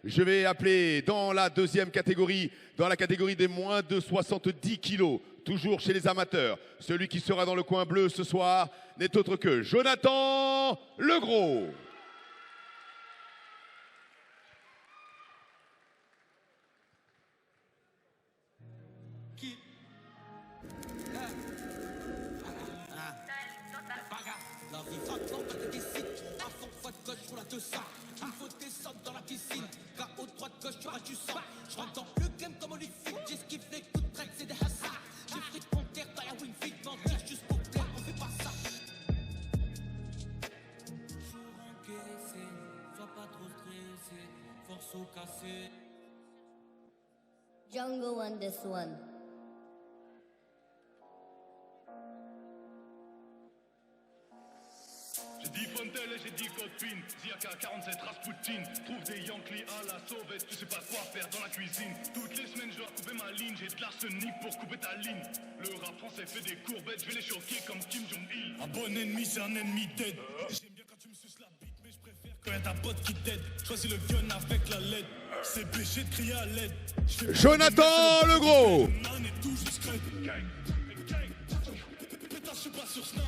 Je vais appeler dans la deuxième catégorie, dans la catégorie des moins de 70 kilos, toujours chez les amateurs. Celui qui sera dans le coin bleu ce soir n'est autre que Jonathan Legros. Il faut descendre dans la piscine. KO droite gauche, tu auras du sang. Je rentre dans le game comme Holyfield. J'esquive les coups de traite, c'est des hasards. J'ai pris de mon terre dans la wing fit. Mentir juste pour plaire, on fait pas ça. Jour encaissé, sois pas trop stressé. Force au cassé. Django on this one. J'ai dit Fontel et j'ai dit copine. Ziaka 47 Rasputin. Trouve des Yankees à la sauvette. Tu sais pas quoi faire dans la cuisine. Toutes les semaines je dois couper ma ligne. J'ai de l'arsenic pour couper ta ligne. Le rap français fait des courbettes. Je vais les choquer comme Kim Jong-il. Un bon ennemi c'est un ennemi dead. J'aime bien quand tu me suces la bite. Mais je préfère quand y'a ta pote qui t'aide. Choisis le gun avec la LED. C'est péché de crier à l'aide. Jonathan Legros. Pétasse, je suis pas sur Snap.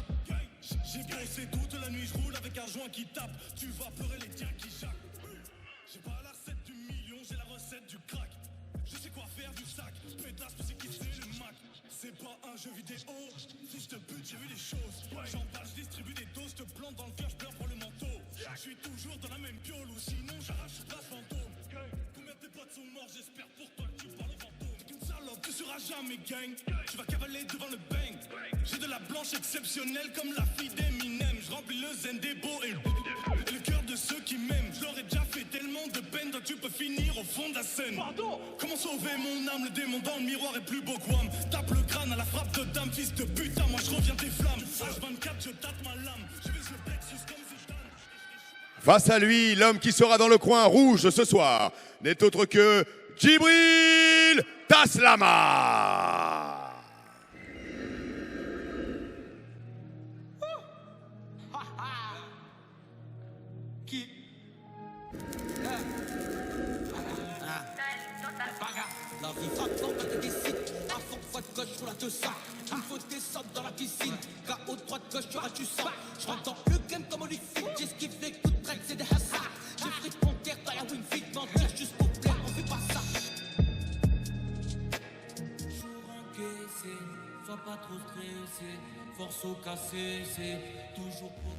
J'ai bossé toute la nuit, je roule avec un joint qui tape. Tu vas pleurer les tiens qui jappent. J'ai pas la recette du million, j'ai la recette du crack. Je sais quoi faire du sac. Pétasse, tu sais qui c'est le Mac. C'est pas un jeu vidéo. Si je te bute, j'ai vu des choses. J'emballe, je distribue des doses. Te plante dans le cœur, je pleure pour le manteau. Je suis toujours dans la même piole ou sinon j'arrache la fantôme. Combien de tes potes sont morts, j'espère pour toi que tu parles au fantôme. T'es une salope, tu seras jamais gang. Tu vas cavaler devant le bang. J'ai de la blanche exceptionnelle comme la fille d'Eminem. Je remplis le zen des beaux et le cœur de ceux qui m'aiment. Je leur ai déjà fait tellement de peine, toi tu peux finir au fond de la scène. Pardon. Comment sauver mon âme, le démon dans le miroir est plus beau que Wham. Tape le crâne à la frappe de dame, fils de putain, moi je reviens des flammes. H24, je tâte ma lame, je vise le plexus comme Zidane. Face à lui, l'homme qui sera dans le coin rouge ce soir n'est autre que Djibril Taslama. Qui La vie frappe quand elle te décide. À fond, droite, gauche, je roule à 200. Il faut descendre dans la piscine. KO droite, gauche, tu auras du sang. Je rentre dans le game comme Holyfield. J'esquive les coups de traite, c'est des hasards. J'ai pris de mon terre dans la wing fit. Mentir juste pour plaire, on fait pas ça. Jour encaissé, sois pas trop stressé. Force au cassé, c'est toujours pour.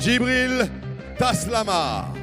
Djibril Taslama.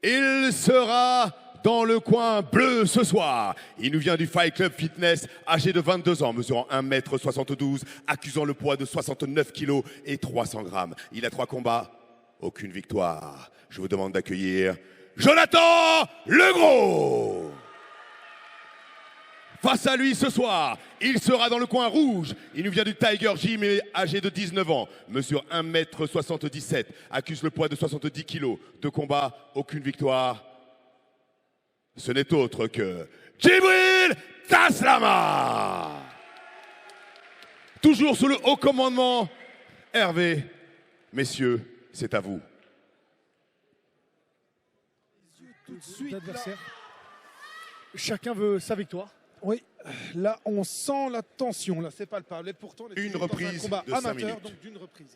Il sera dans le coin bleu ce soir. Il nous vient du Fight Club Fitness, âgé de 22 ans, mesurant 1m72, accusant le poids de 69 kg et 300 grammes. Il a 3 combats, aucune victoire. Je vous demande d'accueillir Jonathan Legros. Face à lui ce soir, il sera dans le coin rouge. Il nous vient du Tiger Gym et âgé de 19 ans. Mesure 1,77 m, accuse le poids de 70 kg. De combat, aucune victoire. Ce n'est autre que Djibril Taslama. Toujours sous le haut commandement, Hervé. Messieurs, c'est à vous. Tout de suite, l'adversaire. Chacun veut sa victoire. Oui, là on sent la tension, là c'est palpable. Et pourtant, on est Une dans un reprise combat de 5 amateur, minutes. donc d'une reprise.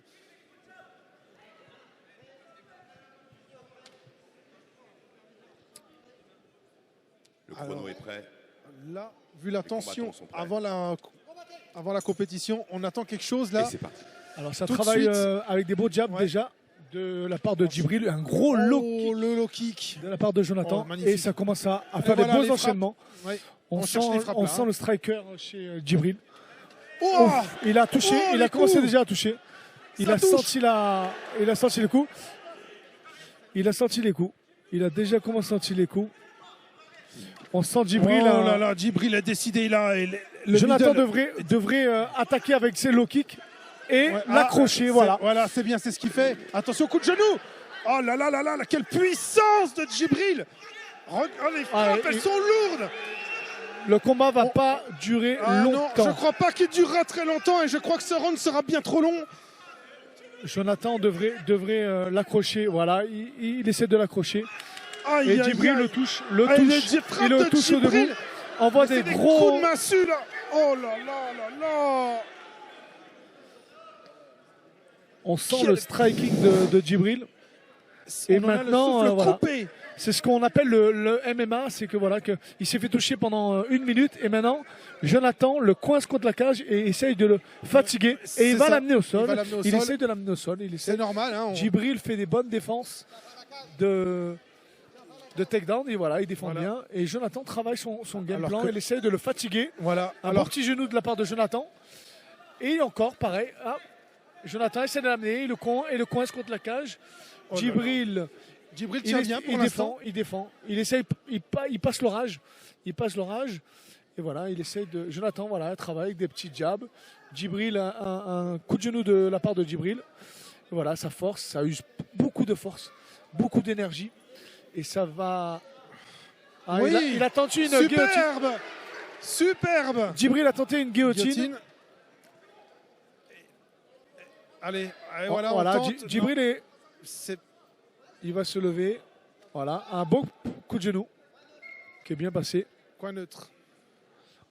Le chrono Alors, est prêt. Là, vu la tension combattants sont prêts. avant la compétition, on attend quelque chose Et là. c'est parti. Alors ça Tout de travaille suite. avec des beaux jabs Ouais. déjà de la part de Djibril, un gros low kick le low kick. de la part de Jonathan Oh, magnifique. et ça commence à Et faire voilà des les beaux frappes. enchaînements. Ouais. On cherche les sent, frappes, on là, sent hein. le striker chez Djibril. Oh Ouf, il a touché, Oh, il les a commencé coups. déjà à toucher. Il Ça a touche. senti il a senti les coups. Il a senti les coups. Il a déjà commencé à sentir les coups. On sent Djibril. Oh là là, Djibril a décidé là. Et le Jonathan middle- devrait attaquer avec ses low kicks et Ouais, l'accrocher. c'est- Voilà. Voilà, c'est bien, c'est ce qu'il fait. Attention, coup de genou. Oh là là là là, là, quelle puissance de Djibril. Oh, les frappes, et- elles sont lourdes. Le combat va pas durer Ah non, longtemps. je crois pas qu'il durera très longtemps et je crois que ce round sera bien trop long. Jonathan devrait l'accrocher. Voilà, il essaie de l'accrocher. Aïe, Et aïe, Djibril aïe. le touche, Aïe, les frappes il le de touche au Djibril. debout. Envoie C'est des des gros. coups de massue là. Oh là là là là. On sent Quel- le striking de Djibril. Et On en a maintenant, le souffle voilà. coupé. C'est ce qu'on appelle le MMA, c'est que voilà, que il s'est fait toucher pendant 1 minute et maintenant Jonathan le coince contre la cage et essaye de le fatiguer C'est et il va ça. l'amener au Il sol. va l'amener au Il sol. essaye de l'amener au sol. Il essaie. C'est normal. Hein, Djibril fait des bonnes défenses de takedown et voilà, il défend Voilà. bien. Et Jonathan travaille son game Alors plan. que- Il essaye de le fatiguer. Voilà. Un Alors, bon petit genou de la part de Jonathan. Et encore, pareil. Jonathan essaie de l'amener, le coince contre la cage. Oh là Djibril, Djibril tient bien pour l'instant. il défend. Il essaye, il passe l'orage. Il passe l'orage. Et voilà, il essaye de. Jonathan, voilà, travaille avec des petits jabs. Djibril, un coup de genou de la part de Djibril. Et voilà, ça force, ça use beaucoup de force, beaucoup d'énergie. Et ça va. Ah, Oui, il a tenté une guillotine. superbe. Superbe. Djibril a tenté une guillotine. Guillotine. Allez, allez, voilà, on tente. Djibril Non, est. c'est Il va se lever. Voilà, un beau coup de genou qui est bien passé. coin neutre.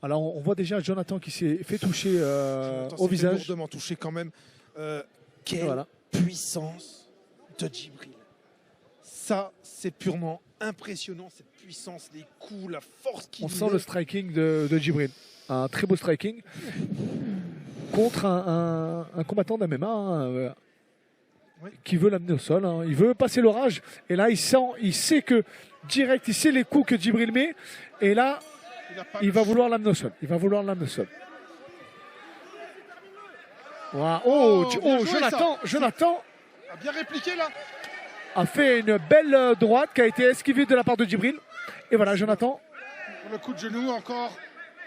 Alors on voit déjà Jonathan qui s'est fait toucher Jonathan au s'est fait visage. lourdement touché quand même. Quelle Voilà. puissance de Djibril. Ça, c'est purement impressionnant, cette puissance, les coups, la force qu'il On met. sent le striking de Djibril. Un très beau striking contre un combattant d'MMA Oui. qui veut l'amener au sol. Hein. Il veut passer l'orage. Et là, il sait que direct, il sait les coups que Djibril met. Et là, a pas il le va choix. vouloir l'amener au sol. Il va vouloir l'amener au sol. Voilà. bien joué, Jonathan A bien répliqué là. a fait une belle droite qui a été esquivée de la part de Djibril. Et voilà, Jonathan. Le coup de genou encore.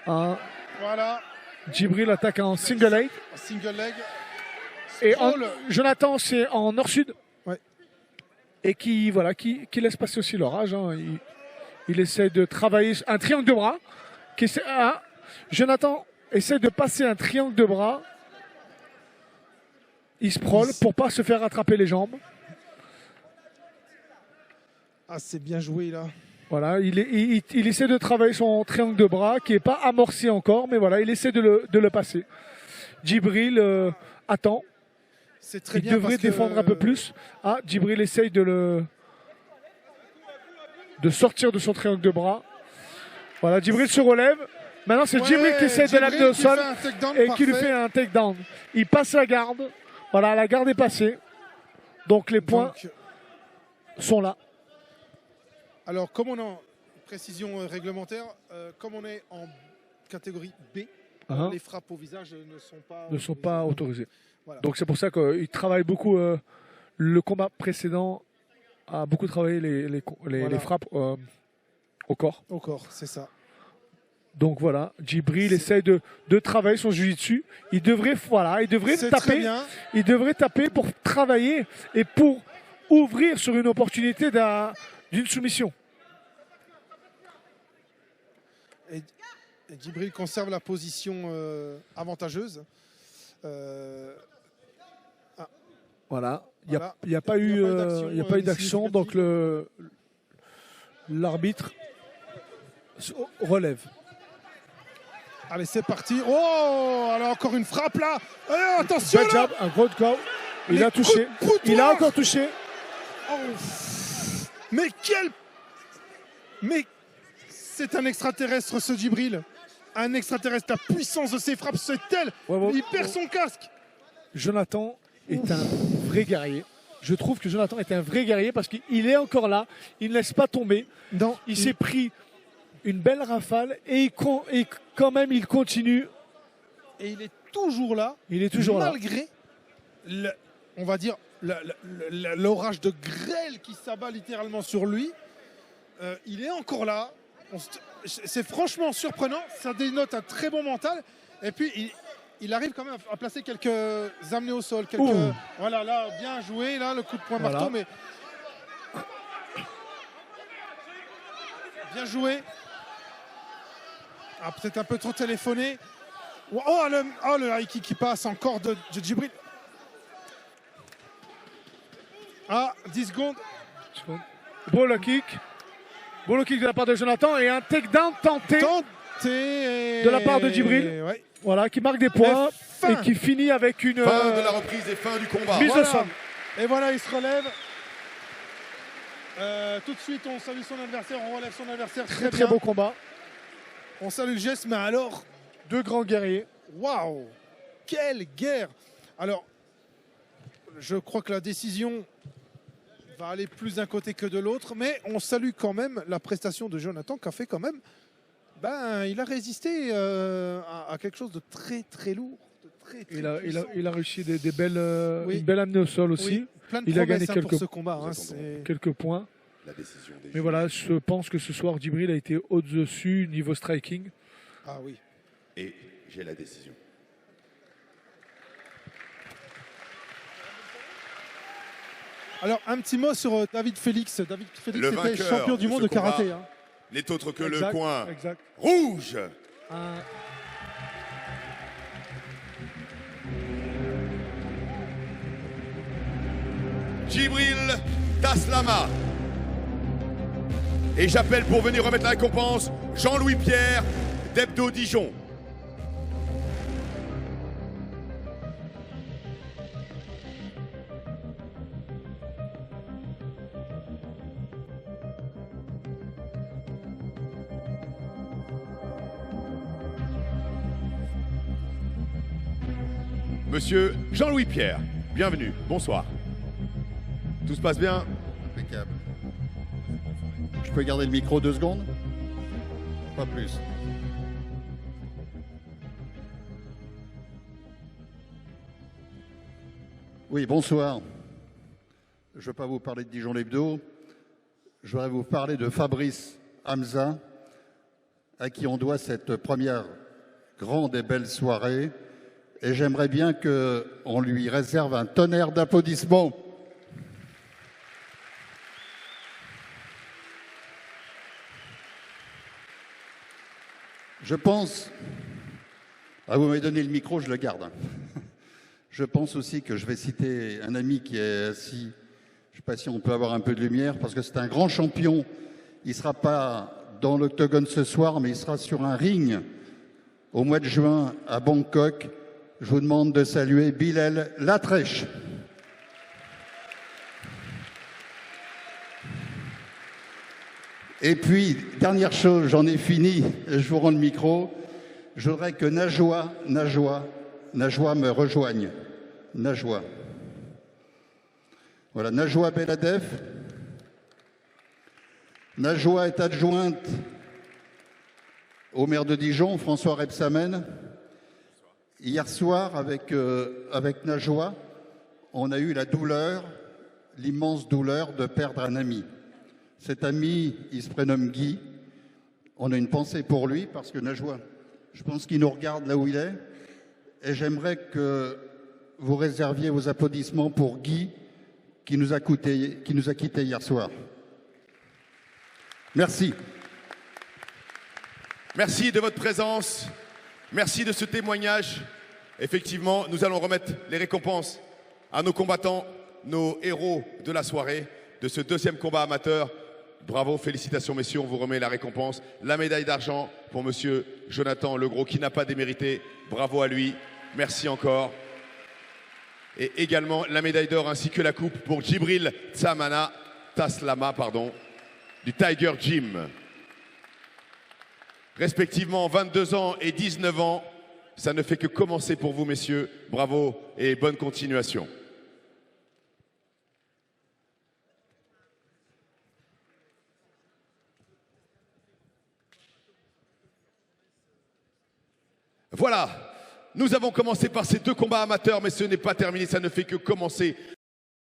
Hein, Voilà. Djibril attaque en single leg. Un single leg. Et Drôle. Jonathan, c'est en nord-sud. Ouais. Et qui laisse passer aussi l'orage. Hein. Il essaie de travailler un triangle de bras. Jonathan essaie de passer un triangle de bras. Il se prole pour pas se faire rattraper les jambes. Ah, c'est bien joué là. Voilà, il essaie de travailler son triangle de bras qui n'est pas amorcé encore, mais voilà, il essaie de le passer. Djibril attend. C'est très Il bien. devrait parce que- défendre un peu plus. Ah, Djibril essaye de sortir de son triangle de bras. Voilà, Djibril se relève. Maintenant, c'est Ouais, Djibril qui essaie de Djibril l'amener au qui sol fait un takedown et qui lui parfait. fait un takedown. Il passe la garde. Voilà, la garde est passée. Donc les points Donc, sont là. alors, comme on est en précision réglementaire, comme on est en catégorie B, Hein, les frappes au visage ne sont pas autorisées. Voilà. Donc c'est pour ça qu'il travaille beaucoup. Le combat précédent a beaucoup travaillé les Voilà. frappes au corps. Au corps, c'est ça. Donc voilà, Djibril essaye de travailler son jiu-jitsu. Il devrait C'est très taper. bien. Il devrait taper pour travailler et pour ouvrir sur une opportunité d'une soumission. Et Djibril conserve la position avantageuse. Voilà, il Voilà. n'y a pas eu Il y a pas eu d'action, d'action, donc l'arbitre relève. Allez, c'est parti. Oh, alors encore une frappe là. Attention Bad là. jab, un gros corps. Il Les a touché. coups de boutoir. Il a encore touché. Oh. Mais Mais c'est un extraterrestre ce Djibril. Un extraterrestre. La puissance de ses frappes, c'est telle. Ouais. Il perd son casque. Jonathan est un vrai guerrier. Je trouve que Jonathan est un vrai guerrier parce qu'il est encore là. Il ne laisse pas tomber. Non, Il s'est pris une belle rafale et quand même il continue. et il est toujours là. Il est toujours là. malgré on va dire, l'orage de grêle qui s'abat littéralement sur lui. Il est encore là. C'est franchement surprenant. Ça dénote un très bon mental. Et puis, il arrive quand même à placer quelques amenés au sol. Voilà, là, bien joué. Là, le coup de poing Voilà. marteau, mais bien joué. Peut-être un peu trop téléphoné. Le high kick qui passe encore de Djibril. 10 secondes. Beau low kick. Beau low kick de la part de Jonathan et un takedown tenté De de la part de Djibril. Ouais. Voilà, qui marque des points fin. et qui finit avec une Fin de la reprise et fin du combat. mise au Voilà. sol. Et voilà, il se relève. Tout de suite, on salue son adversaire, on relève son adversaire. Très, Très bien. beau combat. On salue le geste, mais alors, Deux grands guerriers. waouh, quelle guerre! Alors, je crois que la décision va aller plus d'un côté que de l'autre, mais on salue quand même la prestation de Jonathan qui a fait quand même. Il a résisté à quelque chose de très très lourd. De très, très puissant. Il a réussi des belles, Oui. une belle amenée au sol aussi. Oui, plein de Il a promesses, gagné pour quelques- ce combat. Nous C'est- attendons. Quelques points. La décision des Mais juges. voilà, je pense que ce soir, Djibril a été au-dessus niveau striking. Ah oui. Et j'ai la décision. Alors, un petit mot sur David Félix. David Félix Le était vainqueur champion du de monde ce de karaté. combat. N'est autre que le Exact, coin Exact. rouge. Un- Djibril Taslama. Et j'appelle pour venir remettre la récompense Jean-Louis Pierre d'Hebdo Dijon. Monsieur Jean-Louis Pierre, bienvenue, bonsoir. Tout se passe bien? Impeccable. Je peux garder le micro 2 secondes? Pas plus. Oui, bonsoir. Je ne vais pas vous parler de Dijon l'Hebdo. Je voudrais vous parler de Fabrice Hamza, à qui on doit cette première grande et belle soirée. Et j'aimerais bien qu'on lui réserve un tonnerre d'applaudissements. Je pense, vous m'avez donné le micro, je le garde. Je pense aussi que je vais citer un ami qui est assis, je ne sais pas si on peut avoir un peu de lumière, parce que c'est un grand champion. Il ne sera pas dans l'octogone ce soir, mais il sera sur un ring au mois de juin à Bangkok. Je vous demande de saluer Bilal Latrèche. Et puis, dernière chose, j'en ai fini, je vous rends le micro. Je voudrais que Najwa me rejoigne. Najwa. Voilà, Najwa Beladef. Najwa est adjointe au maire de Dijon, François Rebsamen. Hier soir, avec Najwa, on a eu la douleur, l'immense douleur de perdre un ami. Cet ami, il se prénomme Guy. On a une pensée pour lui parce que Najwa, je pense qu'il nous regarde là où il est. Et j'aimerais que vous réserviez vos applaudissements pour Guy qui nous a quittés hier soir. Merci. Merci de votre présence. Merci de ce témoignage. Effectivement, nous allons remettre les récompenses à nos combattants, nos héros de la soirée, de ce deuxième combat amateur. Bravo, félicitations messieurs, on vous remet la récompense. La médaille d'argent pour monsieur Jonathan Legros qui n'a pas démérité. Bravo à lui, merci encore. Et également la médaille d'or ainsi que la coupe pour Djibril Taslama, du Tiger Gym. Respectivement 22 ans et 19 ans, ça ne fait que commencer pour vous messieurs. Bravo et bonne continuation. Voilà, nous avons commencé par ces deux combats amateurs, mais ce n'est pas terminé, ça ne fait que commencer.